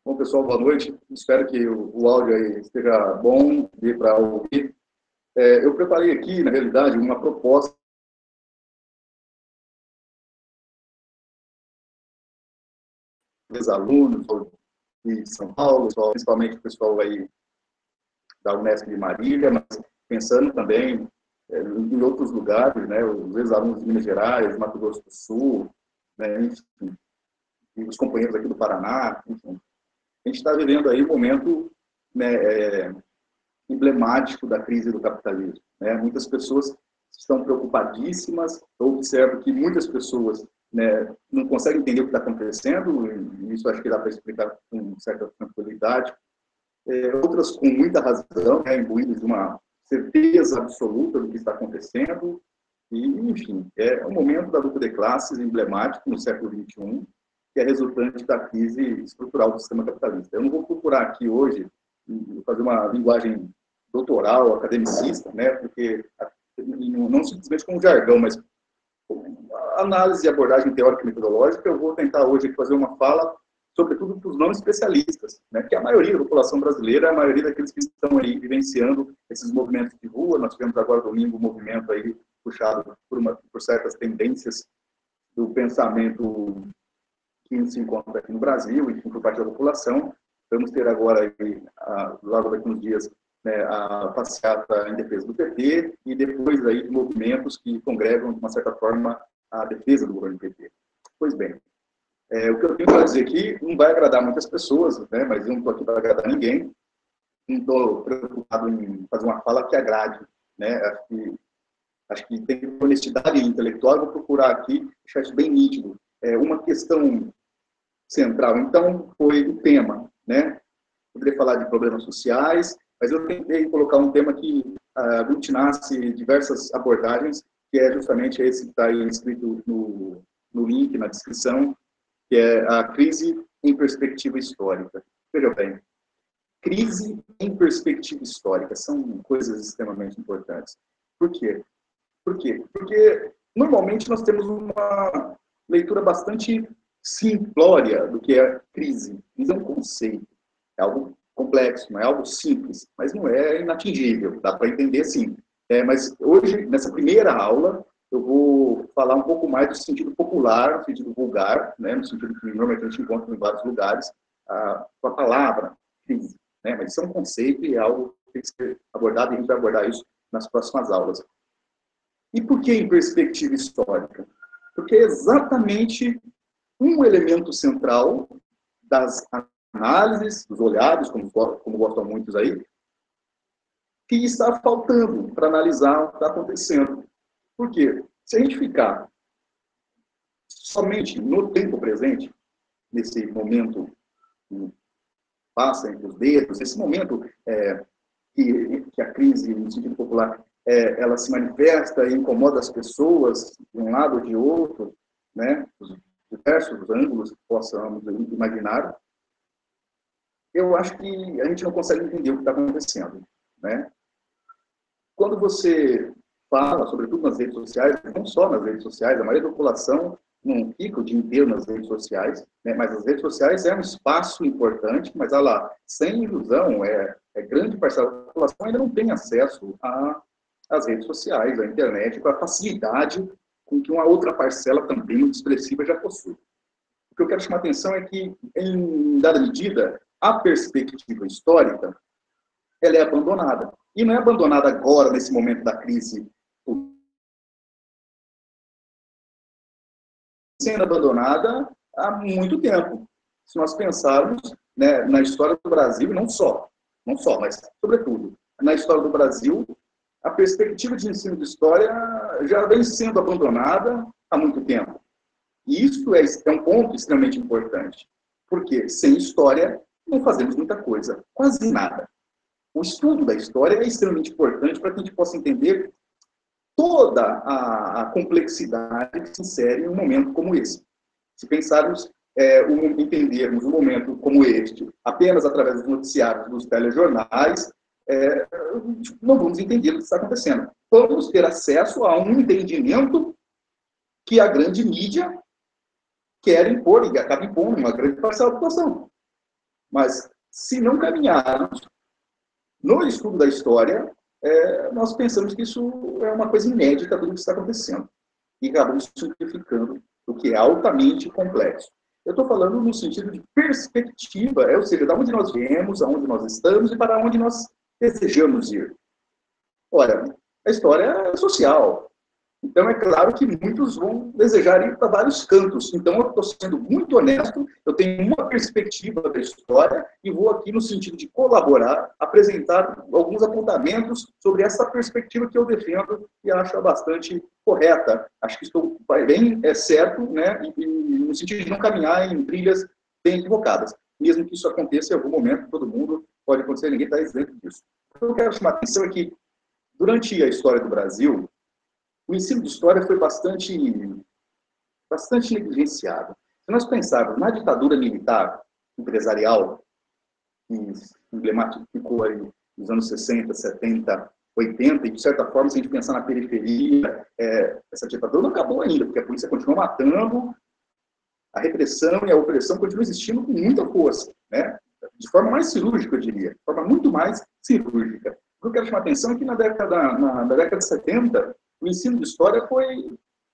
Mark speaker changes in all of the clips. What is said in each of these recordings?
Speaker 1: Bom, pessoal, boa noite. Espero que o áudio aí esteja bom para ouvir. Eu preparei aqui, na realidade, uma proposta dos alunos de São Paulo, principalmente o pessoal aí da Unesp de Marília, mas pensando também em outros lugares, né, os ex-alunos de Minas Gerais, Mato Grosso do Sul, né, enfim, e os companheiros aqui do Paraná, enfim. A gente está vivendo aí um momento, né, emblemático da crise do capitalismo, né? Muitas pessoas estão preocupadíssimas. Eu observo que muitas pessoas, né, não conseguem entender o que está acontecendo, e isso acho que dá para explicar com certa tranquilidade. Outras com muita razão, né, imbuídas de uma certeza absoluta do que está acontecendo. E, enfim, é um momento da luta de classes emblemático no século XXI, que é resultante da crise estrutural do sistema capitalista. Eu não vou procurar aqui hoje fazer uma linguagem doutoral, academicista, né, porque não simplesmente com um jargão, mas análise e abordagem teórica e metodológica. Eu vou tentar hoje fazer uma fala, sobretudo para os não especialistas, né, que a maioria da população brasileira, a maioria daqueles que estão aí vivenciando esses movimentos de rua. Nós tivemos agora domingo um movimento aí puxado por certas tendências do pensamento que se encontra aqui no Brasil, enfim, por parte da população. Vamos ter agora, logo daqui uns dias, né, a passeata em defesa do PT, e depois aí movimentos que congregam, de uma certa forma, a defesa do governo PT. Pois bem, o que eu tenho para dizer aqui não vai agradar muitas pessoas, né, mas eu não estou aqui para agradar ninguém. Não estou preocupado em fazer uma fala que agrade, né? Acho que tem honestidade intelectual. Eu vou procurar aqui deixar isso bem nítido. Uma questão central, então, foi o tema, né? Poderia falar de problemas sociais, mas eu tentei colocar um tema que aglutinasse diversas abordagens, que é justamente esse que está aí escrito no link, na descrição, que é a crise em perspectiva histórica. Veja bem, crise em perspectiva histórica são coisas extremamente importantes. Por quê? Porque normalmente nós temos uma leitura bastante simplória do que é crise. Isso é um conceito, é algo complexo, não é algo simples, mas não é inatingível, dá para entender sim. Mas hoje, nessa primeira aula, eu vou falar um pouco mais do sentido popular, no sentido vulgar, né, no sentido que normalmente a gente encontra em vários lugares, com a palavra crise, né, mas isso é um conceito e é algo que tem que ser abordado, e a gente vai abordar isso nas próximas aulas. E por que em perspectiva histórica? Porque é exatamente um elemento central das análises, dos olhares, como gostam muitos aí, que está faltando para analisar o que está acontecendo. Por quê? Se a gente ficar somente no tempo presente, nesse momento que passa entre os dedos, esse momento que a crise, no sentido popular, ela se manifesta e incomoda as pessoas de um lado ou de outro, né, os diversos ângulos que possamos imaginar, eu acho que a gente não consegue entender o que está acontecendo, né? Quando você fala, sobretudo nas redes sociais, não só nas redes sociais, a maioria da população não fica o dia inteiro nas redes sociais, né? Mas as redes sociais é um espaço importante, mas olha lá, sem ilusão, grande parcela da população ainda não tem acesso às redes sociais, à internet, com a facilidade com que uma outra parcela também muito expressiva já possui. O que eu quero chamar a atenção é que, em dada medida, a perspectiva histórica ela é abandonada. E não é abandonada agora, nesse momento da crise, sendo abandonada há muito tempo. Se nós pensarmos, né, na história do Brasil, não só, mas sobretudo, na história do Brasil, a perspectiva de ensino de história já vem sendo abandonada há muito tempo. E isso é um ponto extremamente importante, porque sem história não fazemos muita coisa, quase nada. O estudo da história é extremamente importante para que a gente possa entender toda a complexidade que se insere em um momento como esse. Se pensarmos, entendermos um momento como este apenas através dos noticiários, dos telejornais, não vamos entender o que está acontecendo. Vamos ter acesso a um entendimento que a grande mídia quer impor e acaba impondo uma grande parcela da população. Mas, se não caminharmos no estudo da história, nós pensamos que isso é uma coisa inédita do que está acontecendo. E acabamos simplificando o que é altamente complexo. Eu estou falando no sentido de perspectiva, ou seja, de onde nós viemos, aonde nós estamos e para onde nós desejamos ir. Ora, a história é social. Então, é claro que muitos vão desejar ir para vários cantos. Então, eu estou sendo muito honesto, eu tenho uma perspectiva da história e vou aqui, no sentido de colaborar, apresentar alguns apontamentos sobre essa perspectiva que eu defendo e acho bastante correta. Acho que estou bem certo, né, e no sentido de não caminhar em trilhas bem equivocadas. Mesmo que isso aconteça em algum momento, todo mundo pode acontecer, ninguém está isento disso. O que eu quero chamar a atenção é que, durante a história do Brasil, o ensino de história foi bastante negligenciado. Se nós pensarmos na ditadura militar empresarial, que emblematizou aí nos anos 60, 70, 80, e de certa forma, se a gente pensar na periferia, essa ditadura não acabou ainda, porque a polícia continua matando, a repressão e a opressão continuam existindo com muita força, né? De forma mais cirúrgica, eu diria, de forma muito mais cirúrgica. O que eu quero chamar a atenção é que na década de 70, o ensino de história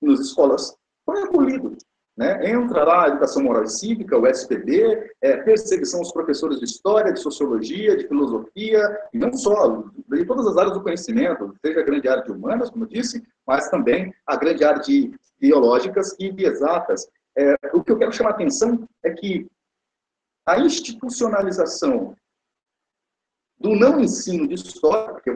Speaker 1: nas escolas, foi abolido. Né? Entra lá a educação moral e cívica, o SPB, perseguição aos professores de história, de sociologia, de filosofia, e não só, em todas as áreas do conhecimento, seja a grande área de humanas, como eu disse, mas também a grande área de biológicas e de exatas. O que eu quero chamar a atenção é que a institucionalização do não ensino de história, que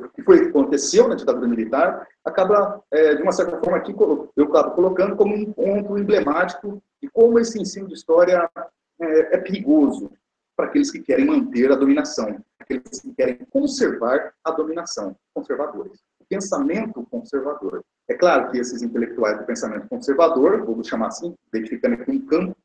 Speaker 1: aconteceu na ditadura militar, acaba, de uma certa forma, aqui eu acabo colocando como um ponto emblemático de como esse ensino de história é perigoso para aqueles que querem manter a dominação, aqueles que querem conservar a dominação, conservadores. O pensamento conservador. É claro que esses intelectuais do pensamento conservador, vou chamar assim, identificando aqui um campo,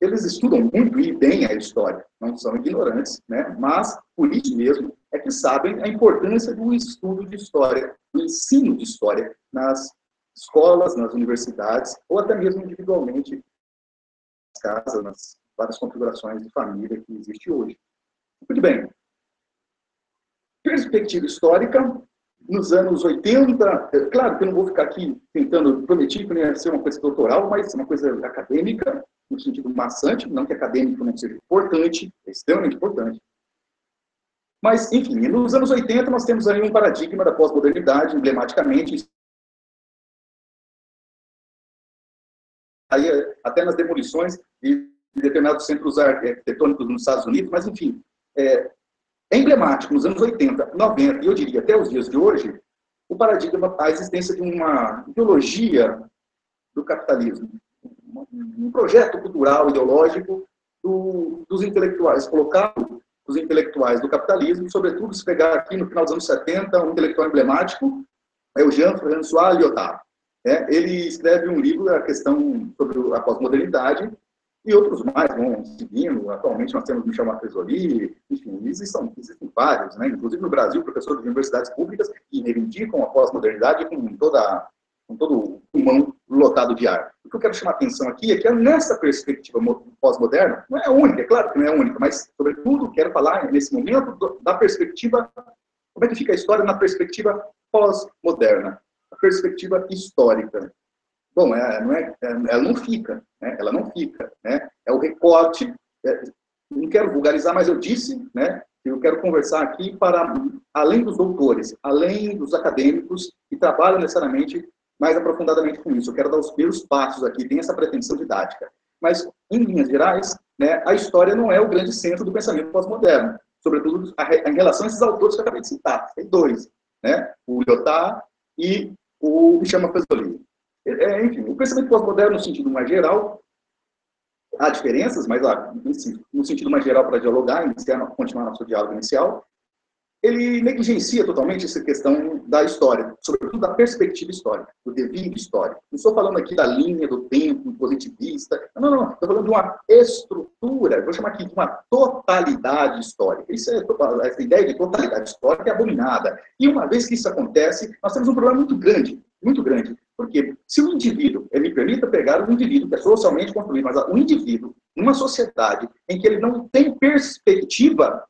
Speaker 1: eles estudam muito e bem a história, não são ignorantes, né? Mas, por isso mesmo, é que sabem a importância do estudo de história, do ensino de história nas escolas, nas universidades, ou até mesmo individualmente nas casas, nas várias configurações de família que existe hoje. Muito bem. Perspectiva histórica, nos anos 80, claro que eu não vou ficar aqui tentando, prometi que não ia ser uma coisa doutoral, mas uma coisa acadêmica, no sentido maçante, não que acadêmico não seja importante, é extremamente importante. Mas, enfim, nos anos 80 nós temos aí um paradigma da pós-modernidade, emblematicamente, aí, até nas demolições de determinados centros arquitetônicos nos Estados Unidos, mas, enfim, é emblemático, nos anos 80, 90, e eu diria até os dias de hoje, o paradigma, a existência de uma ideologia do capitalismo, um projeto cultural, ideológico dos intelectuais, colocado os intelectuais do capitalismo, sobretudo se pegar aqui no final dos anos 70, um intelectual emblemático, é o Jean-François Lyotard. Ele escreve um livro, a questão sobre a pós-modernidade, e outros mais vão seguindo. Atualmente nós temos Michel Martesoli, enfim, existem vários, né? Inclusive no Brasil, professores de universidades públicas que reivindicam a pós-modernidade com todo o pulmão lotado de ar. O que eu quero chamar a atenção aqui é que nessa perspectiva pós-moderna, não é a única, é claro que não é a única, mas, sobretudo, quero falar, nesse momento, da perspectiva, como é que fica a história na perspectiva pós-moderna, a perspectiva histórica. Bom, ela não fica, né? Ela não fica, né? É o recorte, não quero vulgarizar, mas eu disse, né, que eu quero conversar aqui para, além dos doutores, além dos acadêmicos que trabalham necessariamente mais aprofundadamente com isso. Eu quero dar os primeiros passos aqui, tem essa pretensão didática. Mas, em linhas gerais, né, a história não é o grande centro do pensamento pós-moderno, sobretudo em relação a esses autores que eu acabei de citar. Tem dois, né? O Lyotard e o Michel Martesoli. Enfim, o pensamento pós-moderno, no sentido mais geral, há diferenças, mas no sentido mais geral, para dialogar, continuar nosso diálogo inicial, ele negligencia totalmente essa questão da história, sobretudo da perspectiva histórica, do devir histórico. Não estou falando aqui da linha do tempo positivista, não, estou falando de uma estrutura, vou chamar aqui de uma totalidade histórica. Essa ideia de totalidade histórica é abominada. E uma vez que isso acontece, nós temos um problema muito grande, Porque se o indivíduo, ele me permita pegar o indivíduo que é socialmente construído, mas o indivíduo, numa sociedade em que ele não tem perspectiva,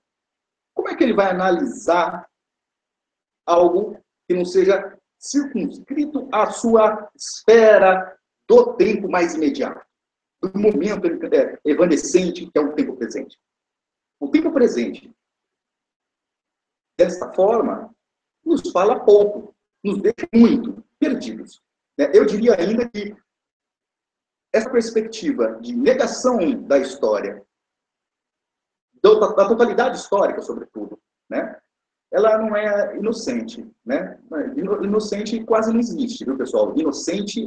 Speaker 1: como é que ele vai analisar algo que não seja circunscrito à sua esfera do tempo mais imediato, do momento evanescente, que é o tempo presente? O tempo presente, dessa forma, nos fala pouco, nos deixa muito perdidos. Eu diria ainda que essa perspectiva de negação da história, da totalidade histórica, sobretudo, né, ela não é inocente, né? Inocente quase não existe, viu, pessoal? Inocente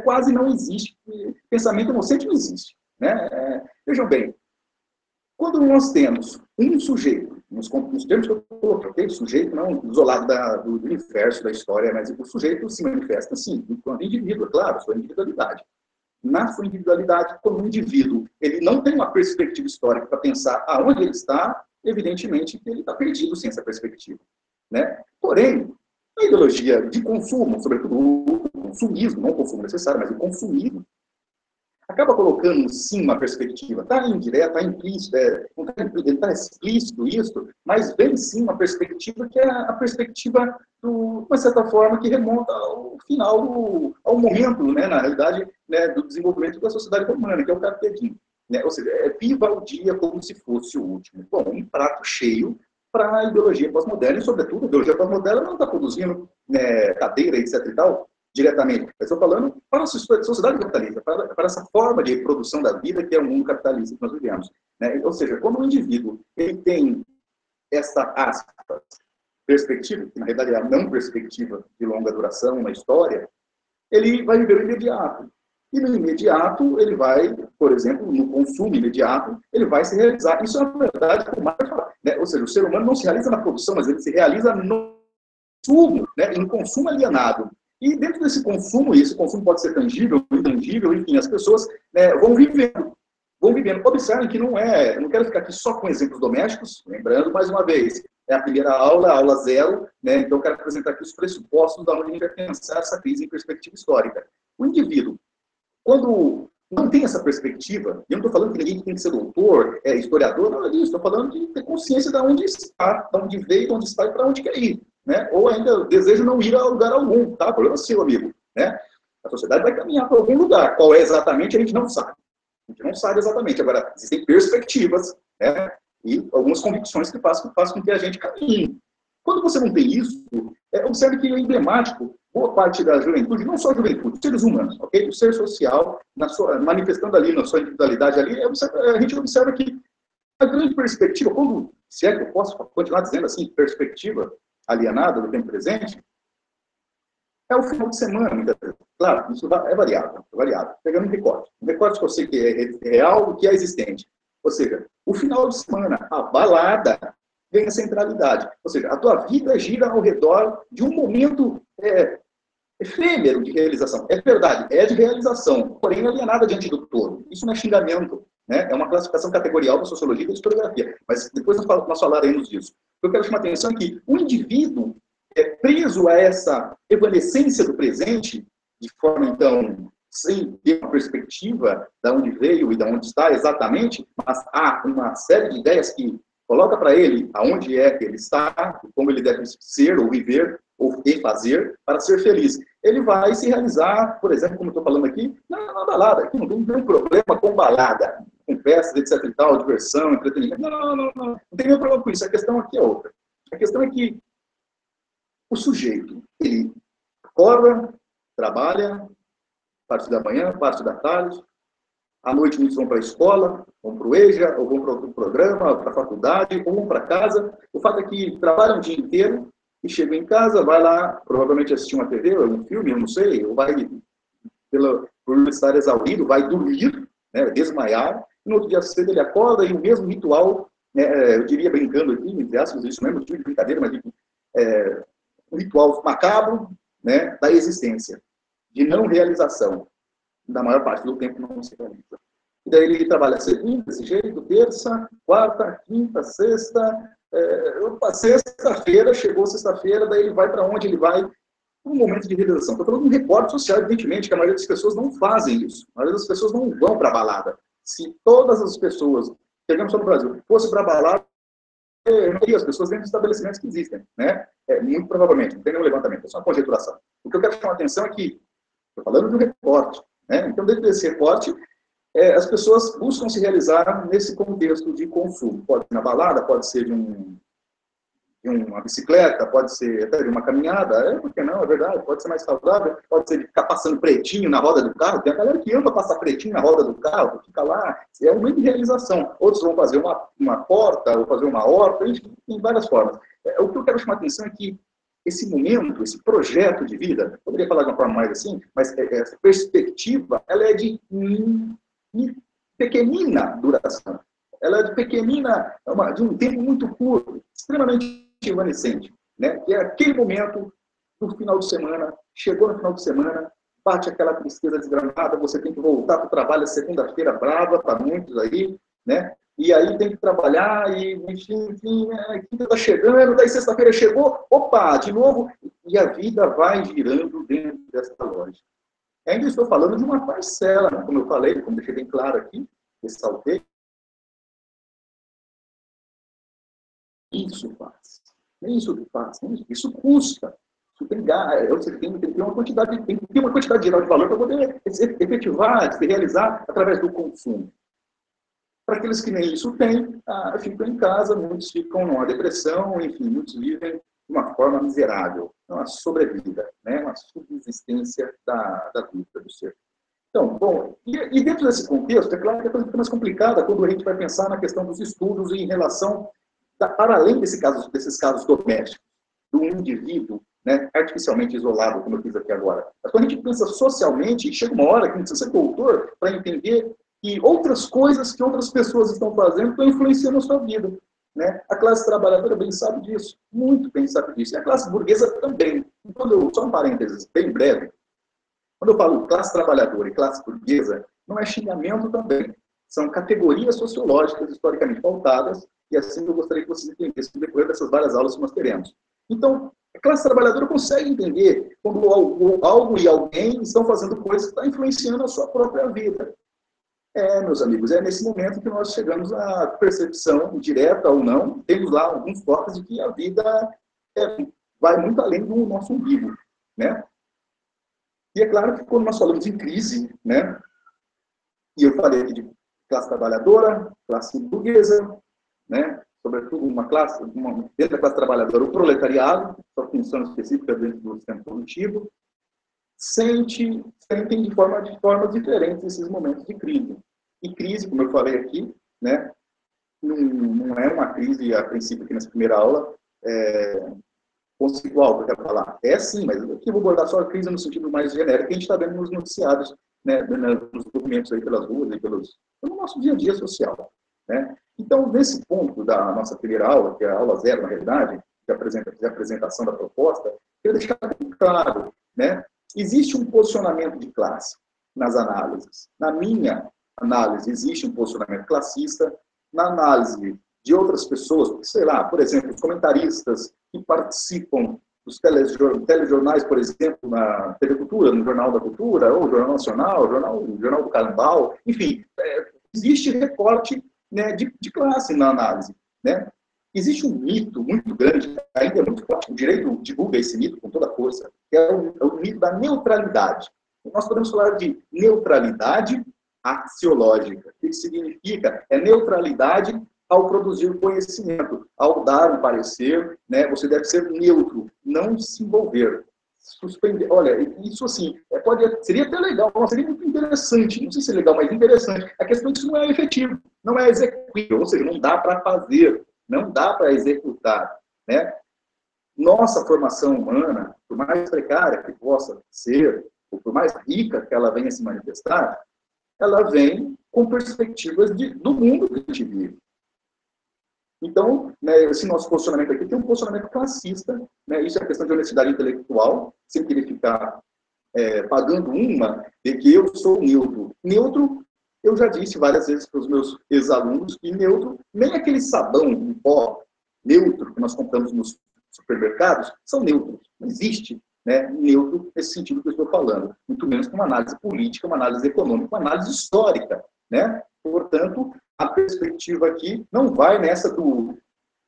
Speaker 1: quase não existe. Pensamento inocente não existe, né? Vejam bem, quando nós temos um sujeito, nos termos que eu coloquei, sujeito não isolado do universo, da história, mas o sujeito se manifesta, sim, enquanto indivíduo, claro, sua individualidade. Na sua individualidade, como indivíduo, ele não tem uma perspectiva histórica para pensar aonde ele está, evidentemente que ele está perdido sem essa perspectiva, né? Porém, a ideologia de consumo, sobretudo o consumismo, não o consumo necessário, mas o consumismo, acaba colocando, sim, uma perspectiva. Está indireta, está implícito, está explícito isso, mas vem, sim, uma perspectiva que é a perspectiva, de uma certa forma, que remonta ao final, ao momento, né, na realidade, né, do desenvolvimento da sociedade romana, que é o carpe diem, né? Ou seja, viva o dia como se fosse o último. Bom, um prato cheio para a ideologia pós-moderna, e, sobretudo, a ideologia pós-moderna não está produzindo, né, cadeira, etc. e tal, diretamente. Eu estou falando para a sociedade capitalista, para essa forma de produção da vida que é o mundo capitalista que nós vivemos, né? Ou seja, quando o indivíduo ele tem essa aspas, perspectiva, que na realidade é a não perspectiva de longa duração na história, ele vai viver o imediato. E no imediato, ele vai, por exemplo, no consumo imediato, ele vai se realizar. Isso é uma verdade, como Marx fala, né? Ou seja, o ser humano não se realiza na produção, mas ele se realiza no consumo, né? Em consumo alienado. E dentro desse consumo, e esse consumo pode ser tangível, intangível, enfim, as pessoas, né, vão vivendo. Observem que não é, eu não quero ficar aqui só com exemplos domésticos, lembrando, mais uma vez, é a primeira aula, aula zero, né, então eu quero apresentar aqui os pressupostos da onde a gente vai pensar essa crise em perspectiva histórica. O indivíduo, quando não tem essa perspectiva, e eu não estou falando que ninguém tem que ser doutor, historiador, nada disso, estou falando de ter consciência de onde está, de onde veio, de onde está e para onde quer ir. Né? Ou ainda deseja não ir a lugar algum, tá? Problema seu, amigo, né? A sociedade vai caminhar para algum lugar. Qual é exatamente, a gente não sabe. A gente não sabe exatamente. Agora, existem perspectivas, né? E algumas convicções que fazem com que a gente caminhe. Quando você não tem isso, observe que é emblemático, boa parte da juventude, não só a juventude, seres humanos, ok? O ser social, manifestando ali na sua individualidade ali, a gente observa que a grande perspectiva, se é que eu posso continuar dizendo assim, perspectiva alienada do tempo presente, é o final de semana, muitas vezes. Claro, isso é variável, pegando um recorte que eu sei que é real, que é existente. Ou seja, o final de semana, a balada, vem a centralidade. Ou seja, a tua vida gira ao redor de um momento efêmero de realização. É verdade, é de realização, porém alienada diante do todo. Isso não é xingamento, né? É uma classificação categorial da sociologia e da historiografia. Mas depois nós falaremos disso. O que eu quero chamar a atenção é que o indivíduo é preso a essa evanescência do presente, de forma, então, sem ter uma perspectiva de onde veio e de onde está exatamente, mas há uma série de ideias que coloca para ele aonde é que ele está, como ele deve ser ou viver ou fazer para ser feliz. Ele vai se realizar, por exemplo, como eu estou falando aqui, na balada. Aqui não tem nenhum problema com balada, com festas, etc. e tal, diversão, entretenimento. Não tem nenhum problema com isso. A questão aqui é outra. A questão é que o sujeito, ele acorda, trabalha, parte da manhã, parte da tarde, à noite muitos vão para a escola, vão para o EJA, ou vão para outro programa, para a faculdade, ou vão para casa. O fato é que trabalham o dia inteiro e chegam em casa, vai lá, provavelmente assistir uma TV, ou um filme, eu não sei, ou vai, por estar exaurido, vai dormir, né, desmaiar, e no outro dia cedo ele acorda e o mesmo ritual, né, eu diria brincando aqui, entre aspas, isso mesmo, tipo de brincadeira, mas um ritual macabro, né, da existência, de não realização. Na maior parte do tempo não se realiza. E daí ele trabalha segunda, desse jeito, terça, quarta, quinta, sexta. Sexta-feira, chegou sexta-feira, daí ele vai para onde ele vai? um momento de realização. Estou falando de um recorte social, evidentemente, que a maioria das pessoas não fazem isso. A maioria das pessoas não vão para a balada. Se todas as pessoas, chegamos só no Brasil, fossem para a balada, eu não teria as pessoas dentro dos estabelecimentos que existem, né? Muito provavelmente, não tem nenhum levantamento, é só uma conjeturação. O que eu quero chamar a atenção é que, estou falando de um recorte, né? Então, dentro desse recorte, as pessoas buscam se realizar nesse contexto de consumo. Pode ser na balada, pode ser de uma bicicleta, pode ser até de uma caminhada, por que não, é verdade, pode ser mais saudável, pode ser de ficar passando pretinho na roda do carro, tem a galera que ama passar pretinho na roda do carro, fica lá, é um meio de realização. Outros vão fazer uma porta, ou fazer uma horta, tem várias formas. O que eu quero chamar a atenção é que esse momento, esse projeto de vida, poderia falar de uma forma mais assim, mas essa perspectiva, ela é de pequenina duração. Ela é de pequenina, de um tempo muito curto, extremamente evanescente, né? Que é aquele momento do final de semana, chegou no final de semana, bate aquela tristeza desgramada, você tem que voltar para o trabalho, segunda-feira brava, para muitos aí, né? E aí tem que trabalhar, e enfim, quinta está chegando, daí sexta-feira chegou, opa, de novo, e a vida vai girando dentro dessa lógica. Ainda estou falando de uma parcela, né? Como eu falei, como deixei bem claro aqui, ressaltei, isso faz. Isso que faz. Isso custa. Isso tem que ter uma quantidade geral de valor para poder efetivar, se realizar através do consumo. Para aqueles que nem isso têm, ficam em casa, muitos ficam numa depressão, enfim, muitos vivem de uma forma miserável, uma sobrevida, né? Uma subsistência da vida do ser. Então, bom, e dentro desse contexto, é claro que a coisa fica mais complicada quando a gente vai pensar na questão dos estudos em relação, para além desses casos domésticos, do indivíduo, né, artificialmente isolado, como eu fiz aqui agora. Mas quando a gente pensa socialmente, chega uma hora que a gente precisa ser doutor para entender que outras coisas que outras pessoas estão fazendo estão influenciando a sua vida. Né? A classe trabalhadora bem sabe disso, muito bem sabe disso. E a classe burguesa também. Só um parênteses bem breve. Quando eu falo classe trabalhadora e classe burguesa, não é xingamento também. São categorias sociológicas historicamente pautadas, e assim eu gostaria que vocês entendessem no decorrer dessas várias aulas que nós teremos. Então, a classe trabalhadora consegue entender quando algo e alguém estão fazendo coisas que estão influenciando a sua própria vida. Meus amigos, é nesse momento que nós chegamos à percepção, direta ou não, temos lá alguns toques de que a vida vai muito além do nosso umbigo, né? E é claro que quando nós falamos em crise, né, e eu falei aqui de classe trabalhadora, classe burguesa, né, sobretudo dentro da classe trabalhadora, o proletariado, sua função específica dentro do sistema produtivo, sentem de formas diferentes esses momentos de crise. E crise, como eu falei aqui, né, não é uma crise, a princípio, aqui nessa primeira aula, conceitual que eu quero falar. É sim, mas aqui eu vou abordar só a crise no sentido mais genérico que a gente está vendo nos noticiários, né, nos documentos aí pelas ruas e pelo nosso dia a dia social. Né? Então, nesse ponto da nossa primeira aula, que é a aula 0, na realidade, que é a apresentação da proposta, eu quero deixar bem claro, né? Existe um posicionamento de classe nas análises. Na minha análise, existe um posicionamento classista. Na análise de outras pessoas, sei lá, por exemplo, os comentaristas que participam dos telejornais, por exemplo, na TV Cultura, no Jornal da Cultura, ou Jornal Nacional, Jornal do Carnaval, enfim, existe recorte, né, de classe na análise. Né? Existe um mito muito grande, ainda é muito forte, o direito divulga esse mito com toda a força, que é o mito da neutralidade. Nós podemos falar de neutralidade axiológica. O que isso significa? É neutralidade ao produzir conhecimento, ao dar um parecer, né, você deve ser neutro, não se envolver. Suspender. Olha, isso assim, seria até legal, seria muito interessante, não sei se é legal, mas interessante. A questão é que isso não é efetivo, não é executível, ou seja, não dá para fazer, não dá para executar. Né? Nossa formação humana, por mais precária que possa ser, ou por mais rica que ela venha se manifestar, ela vem com perspectivas do mundo que a gente vive. Então, né, esse nosso posicionamento aqui tem um posicionamento classista, né, isso é questão de honestidade intelectual, sem querer ficar pagando uma de que eu sou neutro. Neutro, eu já disse várias vezes para os meus ex-alunos que neutro, nem aquele sabão em pó neutro que nós compramos nos supermercados, são neutros. Não existe né, neutro nesse sentido que eu estou falando, muito menos com uma análise política, uma análise econômica, uma análise histórica, né? Portanto, a perspectiva aqui não vai nessa do,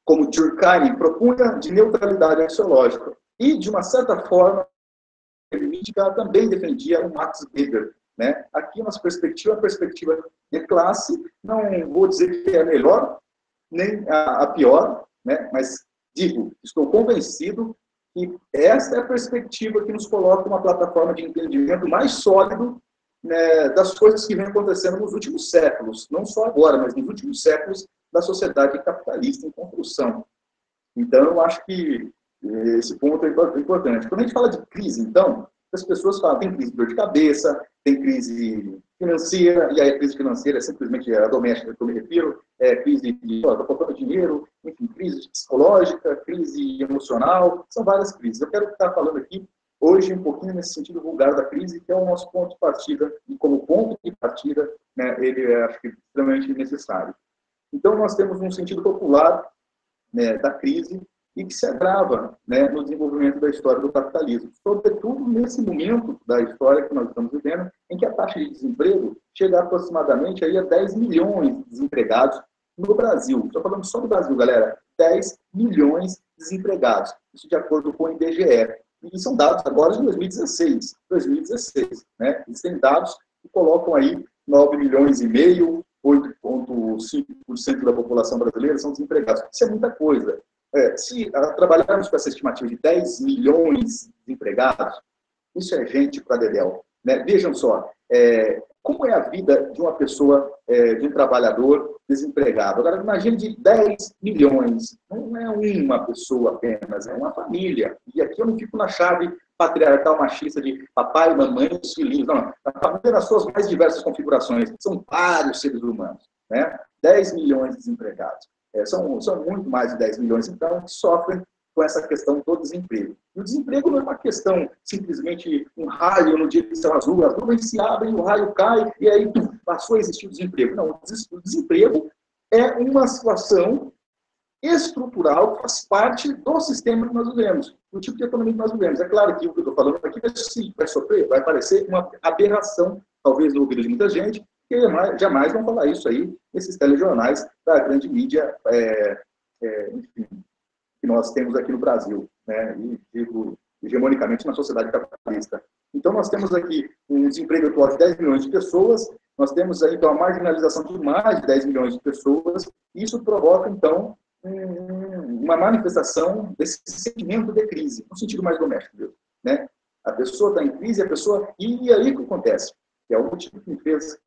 Speaker 1: como Durkheim propunha, de neutralidade axiológica. E, de uma certa forma, a também defendia o Max Weber, né? Aqui, a nossa perspectiva é a perspectiva de classe, não vou dizer que é a melhor, nem a pior, né? Mas digo, estou convencido que esta é a perspectiva que nos coloca uma plataforma de entendimento mais sólido, né, das coisas que vem acontecendo nos últimos séculos, não só agora, mas nos últimos séculos da sociedade capitalista em construção. Então, eu acho que esse ponto é importante. Quando a gente fala de crise, então, as pessoas falam, tem crise de dor de cabeça, tem crise financeira, e aí a crise financeira é simplesmente a doméstica que eu me refiro, crise de, está faltando dinheiro, enfim, crise psicológica, crise emocional, são várias crises. Eu quero estar falando aqui hoje um pouquinho nesse sentido vulgar da crise, que é o nosso ponto de partida, e como ponto de partida, né, ele é, acho que, extremamente necessário. Então, nós temos um sentido popular, né, da crise, e que se agrava, né, no desenvolvimento da história do capitalismo. Sobretudo nesse momento da história que nós estamos vivendo, em que a taxa de desemprego chega aproximadamente aí a 10 milhões de desempregados no Brasil. Estou falando só do Brasil, galera. 10 milhões de desempregados. Isso de acordo com o IBGE. E são dados agora de 2016. 2016, né? Existem dados que colocam aí 9 milhões e meio, 8,5% da população brasileira são desempregados. Isso é muita coisa. Se trabalharmos com essa estimativa de 10 milhões de desempregados, isso é gente para dedéu, né? Vejam só, como é a vida de uma pessoa, de um trabalhador desempregado. Agora, imagine de 10 milhões. Não é uma pessoa apenas, é uma família. E aqui eu não fico na chave patriarcal machista de papai, mamãe e filhinhos. Não, a família nas suas mais diversas configurações. São vários seres humanos, né? 10 milhões de desempregados. São muito mais de 10 milhões, então, que sofrem com essa questão do desemprego. E o desemprego não é uma questão simplesmente um raio no dia de céu azul, as nuvens se abrem, o raio cai, e aí passou a existir o desemprego. Não, o desemprego é uma situação estrutural que faz parte do sistema que nós vivemos, do tipo de economia que nós vivemos. É claro que o que eu estou falando aqui vai sofrer, vai parecer uma aberração, talvez no ouvido de muita gente, que jamais vão falar isso aí nesses telejornais da grande mídia, enfim, que nós temos aqui no Brasil, né, e digo, hegemonicamente na sociedade capitalista. Então, nós temos aqui um desemprego atual de 10 milhões de pessoas, nós temos aí, então, a marginalização de mais de 10 milhões de pessoas, e isso provoca, então, uma manifestação desse sentimento de crise, no sentido mais doméstico mesmo, né? A pessoa está em crise, e aí o que acontece? Que é o motivo que me fez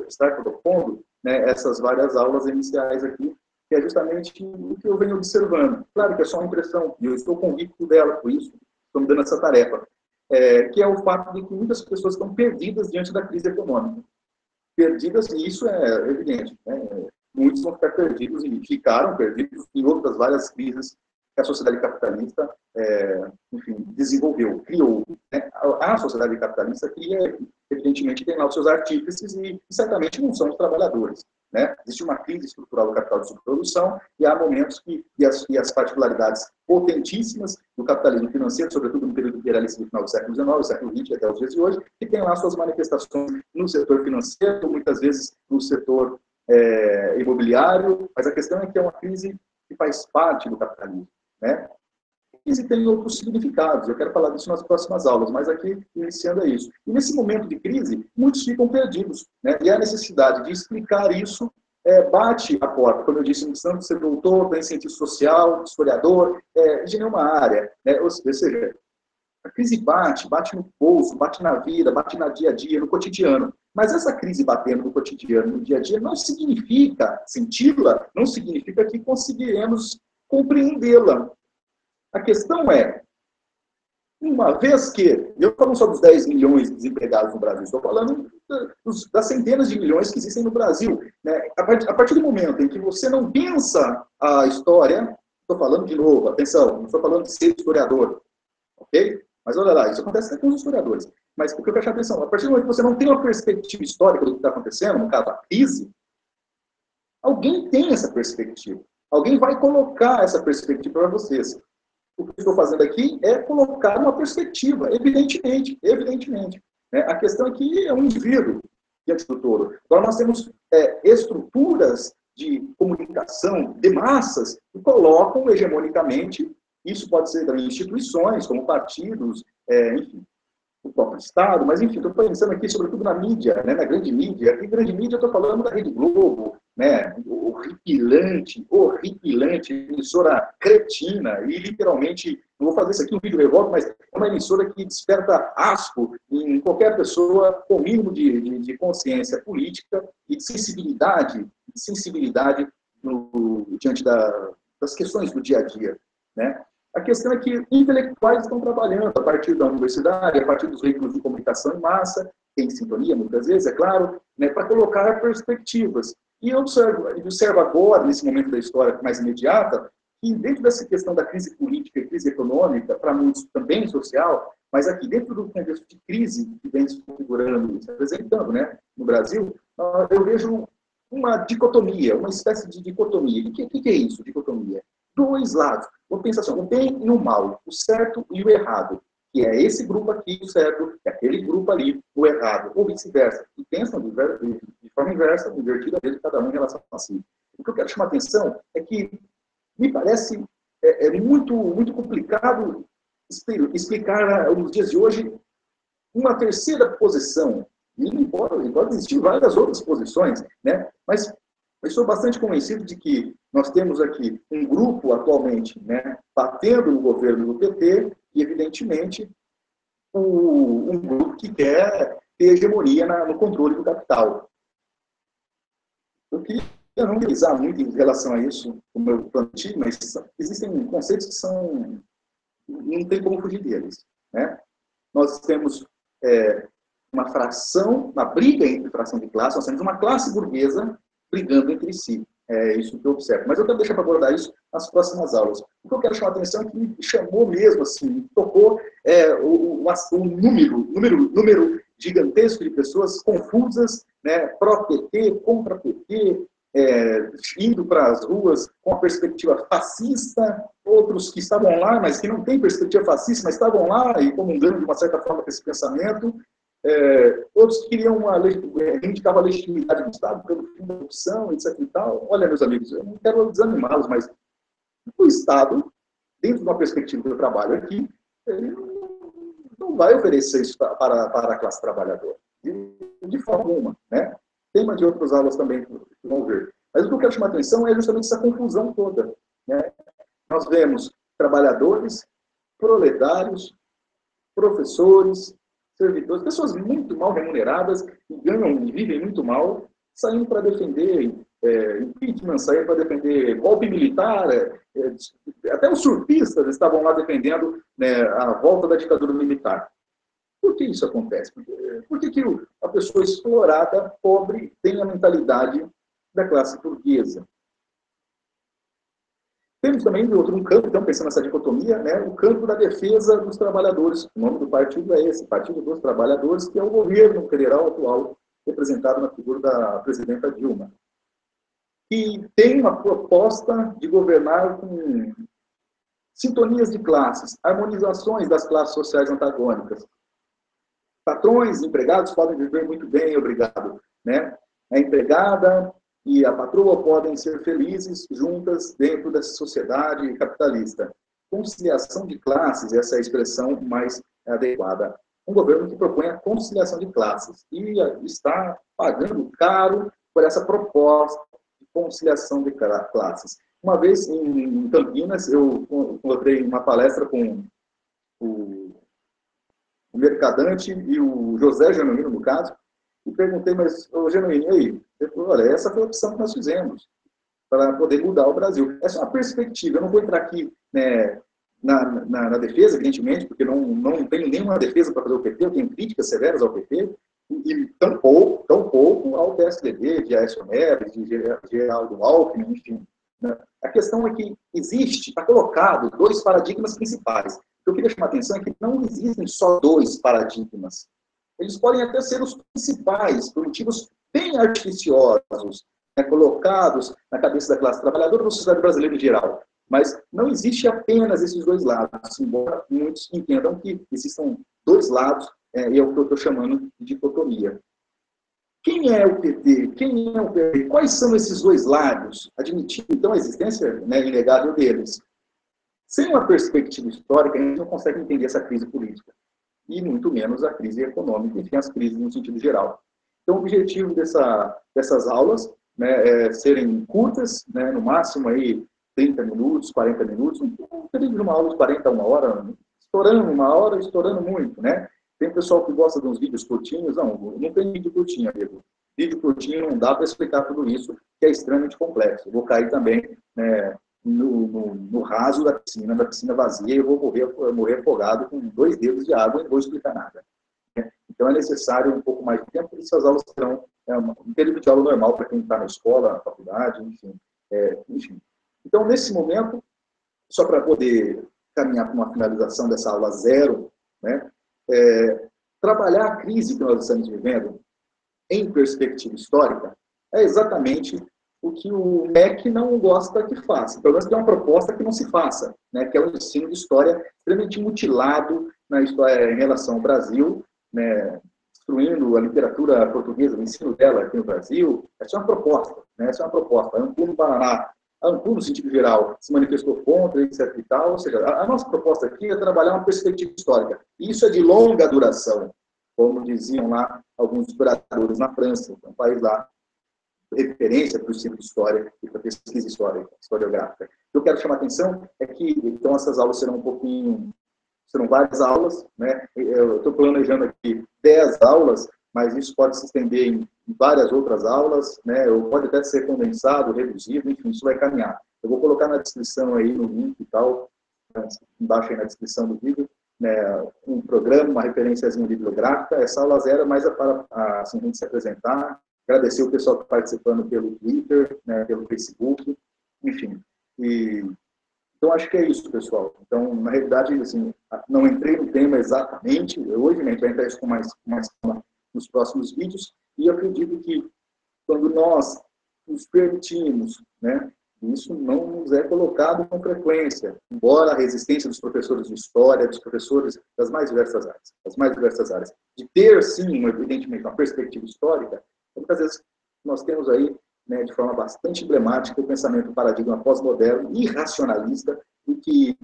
Speaker 1: estar propondo, né, essas várias aulas iniciais aqui, que é justamente o que eu venho observando. Claro que é só uma impressão, e eu estou convicto dela, por isso estou me dando essa tarefa, que é o fato de que muitas pessoas estão perdidas diante da crise econômica. Perdidas, e isso é evidente, né? Muitos vão ficar perdidos e ficaram perdidos em outras várias crises que a sociedade capitalista, enfim, desenvolveu, criou. Né? A sociedade capitalista cria, evidentemente, tem lá os seus artífices e certamente não são os trabalhadores. Né? Existe uma crise estrutural do capital de subprodução e há momentos que as particularidades potentíssimas do capitalismo financeiro, sobretudo no período imperialista do final do século XIX, século XX até os dias de hoje, que tem lá suas manifestações no setor financeiro, muitas vezes no setor imobiliário, mas a questão é que é uma crise que faz parte do capitalismo. Né? A crise tem outros significados, eu quero falar disso nas próximas aulas, mas aqui, iniciando é isso. E nesse momento de crise, muitos ficam perdidos, né? E a necessidade de explicar isso bate a porta, como eu disse, não precisa ser doutor, nem cientista social, historiador, de nenhuma área. Né? Ou seja, a crise bate no bolso, bate na vida, bate no dia a dia, no cotidiano. Mas essa crise batendo no cotidiano, no dia a dia, não significa, senti-la, não significa que conseguiremos compreendê-la. A questão é, uma vez que, eu falo só dos 10 milhões de desempregados no Brasil, estou falando das centenas de milhões que existem no Brasil. Né? A partir do momento em que você não pensa a história, estou falando de novo, atenção, não estou falando de ser historiador, ok? Mas olha lá, isso acontece até com os historiadores. Mas o que eu quero chamar a atenção, a partir do momento que você não tem uma perspectiva histórica do que está acontecendo, no caso a crise, alguém tem essa perspectiva. Alguém vai colocar essa perspectiva para vocês. O que eu estou fazendo aqui é colocar uma perspectiva, evidentemente. Né? A questão é que é um indivíduo diante do todo. Agora, nós temos estruturas de comunicação de massas que colocam hegemonicamente, isso pode ser também instituições, como partidos, enfim, o próprio Estado, mas enfim, estou pensando aqui sobretudo na mídia, né, na grande mídia. E grande mídia, estou falando da Rede Globo, né, horripilante, emissora cretina, e literalmente, não vou fazer isso aqui um vídeo revolta, mas é uma emissora que desperta asco em qualquer pessoa com o mínimo de consciência política e de sensibilidade diante das questões do dia a dia, né? A questão é que intelectuais estão trabalhando a partir da universidade, a partir dos veículos de comunicação em massa, em sintonia, muitas vezes, é claro, né, para colocar perspectivas. E eu observo agora, nesse momento da história mais imediata, que dentro dessa questão da crise política e crise econômica, para muitos também social, mas aqui dentro do contexto de crise que vem se configurando, se apresentando, né, no Brasil, eu vejo uma dicotomia, uma espécie de dicotomia. O que é isso, dicotomia? Dois lados. Vamos pensar assim, o bem e o mal, o certo e o errado. Que é esse grupo aqui, o certo, e aquele grupo ali, o errado, ou vice-versa. E pensam de forma inversa, invertida, mesmo cada um em relação a si. O que eu quero chamar a atenção é que me parece muito complicado explicar nos dias de hoje uma terceira posição. E pode existir várias outras posições, né? Mas eu sou bastante convencido de que nós temos aqui um grupo atualmente, né, batendo no governo do PT e, evidentemente, um grupo que quer ter hegemonia no controle do capital. Eu queria não utilizar muito em relação a isso, como eu plantei, mas existem conceitos que não tem como fugir deles, né? Nós temos uma briga entre fração de classe, nós temos uma classe burguesa brigando entre si. É isso que eu observo. Mas eu quero deixar para abordar isso nas próximas aulas. O que eu quero chamar a atenção é que me chamou mesmo, assim, me tocou o número gigantesco de pessoas confusas, né, pró-PT, contra-PT, indo para as ruas com a perspectiva fascista, outros que estavam lá, mas que não têm perspectiva fascista, mas estavam lá e comungando de uma certa forma com esse pensamento. Outros queriam reivindicavam a legitimidade do Estado pelo fim da corrupção, etc. e tal. Olha, meus amigos, eu não quero desanimá-los, mas o Estado, dentro de uma perspectiva que eu trabalho aqui, ele não vai oferecer isso para a classe trabalhadora, de forma alguma, né? Tema de outras aulas também que vão ver. Mas o que eu quero chamar a atenção é justamente essa confusão toda, né? Nós vemos trabalhadores, proletários, professores, servidores, pessoas muito mal remuneradas, que ganham e vivem muito mal, saindo para defender impeachment, saindo para defender golpe militar, até os surfistas estavam lá defendendo, né, a volta da ditadura militar. Por que isso acontece? Por que a pessoa explorada, pobre, tem a mentalidade da classe burguesa? Temos também um campo, então, pensando nessa dicotomia, né, o campo da defesa dos trabalhadores. O nome do partido é esse, Partido dos Trabalhadores, que é o governo federal atual, representado na figura da presidenta Dilma. E tem uma proposta de governar com sintonias de classes, harmonizações das classes sociais antagônicas. Patrões e empregados podem viver muito bem, obrigado, né? A empregada e a patroa podem ser felizes juntas dentro dessa sociedade capitalista. Conciliação de classes, essa é a expressão mais adequada. Um governo que propõe a conciliação de classes e está pagando caro por essa proposta de conciliação de classes. Uma vez em Campinas, eu encontrei uma palestra com o Mercadante e o José Genuíno, no caso, e perguntei, mas, Genuíno, e aí? Ele falou, olha, essa foi a opção que nós fizemos para poder mudar o Brasil. Essa é uma perspectiva. Eu não vou entrar aqui, né, na defesa, evidentemente, porque não tenho nenhuma defesa para fazer o PT, eu tenho críticas severas ao PT, e tão pouco ao PSDB, de Aécio Neves, de Geraldo Alckmin, enfim. Né? A questão é que está colocado dois paradigmas principais. O que eu queria chamar a atenção é que não existem só dois paradigmas. Eles podem até ser os principais, por motivos bem artificiosos, né, colocados na cabeça da classe trabalhadora e da sociedade brasileira em geral. Mas não existe apenas esses dois lados, embora muitos entendam que existam dois lados, e é o que eu estou chamando de dicotomia. Quem é o PT? Quem é o PT? Quais são esses dois lados? Admitindo, então, a existência, né, inegável deles. Sem uma perspectiva histórica, a gente não consegue entender essa crise política, e muito menos a crise econômica, enfim, as crises no sentido geral. Então, o objetivo dessas aulas, né, é serem curtas, né, no máximo aí 30 minutos, 40 minutos, um período de uma aula de 40 a 1 hora, estourando 1 hora, estourando muito, né? Tem pessoal que gosta de uns vídeos curtinhos, não tem vídeo curtinho, amigo. Vídeo curtinho não dá para explicar tudo isso, que é extremamente complexo. Eu vou cair também, né, no raso da piscina vazia, e eu vou morrer afogado com 2 dedos de água e não vou explicar nada. Então, é necessário um pouco mais de tempo, e essas aulas serão um período de aula normal para quem está na escola, na faculdade, enfim. Então, nesse momento, só para poder caminhar para uma finalização dessa aula 0, né, trabalhar a crise que nós estamos vivendo em perspectiva histórica é exatamente o que o MEC não gosta que faça. Pelo menos tem uma proposta que não se faça, né, que é o ensino de história extremamente mutilado na história em relação ao Brasil, né, destruindo a literatura portuguesa, o ensino dela aqui no Brasil. Essa é uma proposta, né, essa é uma proposta. A Ampul no Paraná, a Ampul, no sentido geral, se manifestou contra, etc. e tal. Ou seja, a nossa proposta aqui é trabalhar uma perspectiva histórica. E isso é de longa duração, como diziam lá alguns historiadores na França, um país lá, referência para o ensino de história e para a pesquisa historiográfica. O que eu quero chamar a atenção é que, então, essas aulas serão serão várias aulas, né? Eu estou planejando aqui 10 aulas, mas isso pode se estender em várias outras aulas, né? Ou pode até ser condensado, reduzido, enfim, isso vai caminhar. Eu vou colocar na descrição aí, no link e tal, embaixo aí na descrição do vídeo, né, um programa, uma referenciazinha bibliográfica. Essa aula 0 é mais para assim, a gente se apresentar, agradecer o pessoal que está participando pelo Twitter, né, pelo Facebook, enfim. Então, acho que é isso, pessoal. Então, na realidade, assim, não entrei no tema exatamente hoje, né, a gente vai entrar isso com mais calma nos próximos vídeos, e eu acredito que quando nós nos permitimos, né, isso não nos é colocado com frequência, embora a resistência dos professores de história, dos professores das mais diversas áreas, de ter, sim, evidentemente, uma perspectiva histórica, muitas vezes nós temos aí, né, de forma bastante emblemática, o pensamento paradigma pós-moderno, irracionalista, e que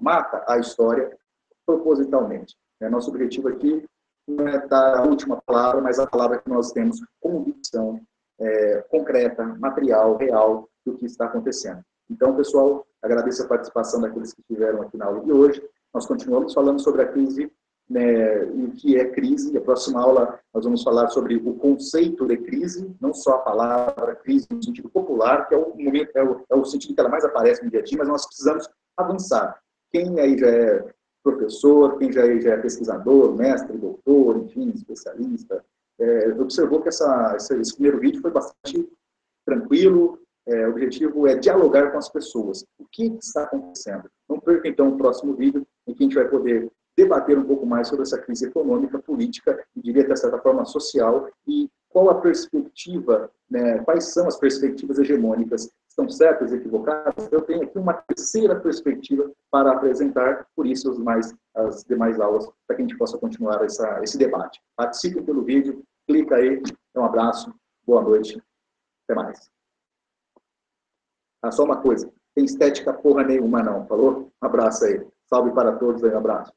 Speaker 1: mata a história propositalmente. Nosso objetivo aqui não é dar a última palavra, mas a palavra que nós temos convicção concreta, material, real, do que está acontecendo. Então, pessoal, agradeço a participação daqueles que estiveram aqui na aula de hoje. Nós continuamos falando sobre a crise, né, e o que é crise. A próxima aula nós vamos falar sobre o conceito de crise, não só a palavra crise no sentido popular, que é o momento, é o sentido que ela mais aparece no dia a dia, mas nós precisamos avançar. Quem aí já é professor, quem já é pesquisador, mestre, doutor, enfim, especialista, observou que esse primeiro vídeo foi bastante tranquilo. O objetivo é dialogar com as pessoas. O que está acontecendo? Não perca, então, o próximo vídeo, em que a gente vai poder debater um pouco mais sobre essa crise econômica, política, e diria, de certa forma, social, e qual a perspectiva, né, quais são as perspectivas hegemônicas, estão certas e equivocadas? Eu tenho aqui uma terceira perspectiva para apresentar, por isso as demais aulas, para que a gente possa continuar esse debate. Participem pelo vídeo, clica aí, um abraço, boa noite, até mais. Só uma coisa, tem estética porra nenhuma não, falou? Um abraço aí, salve para todos aí, um abraço.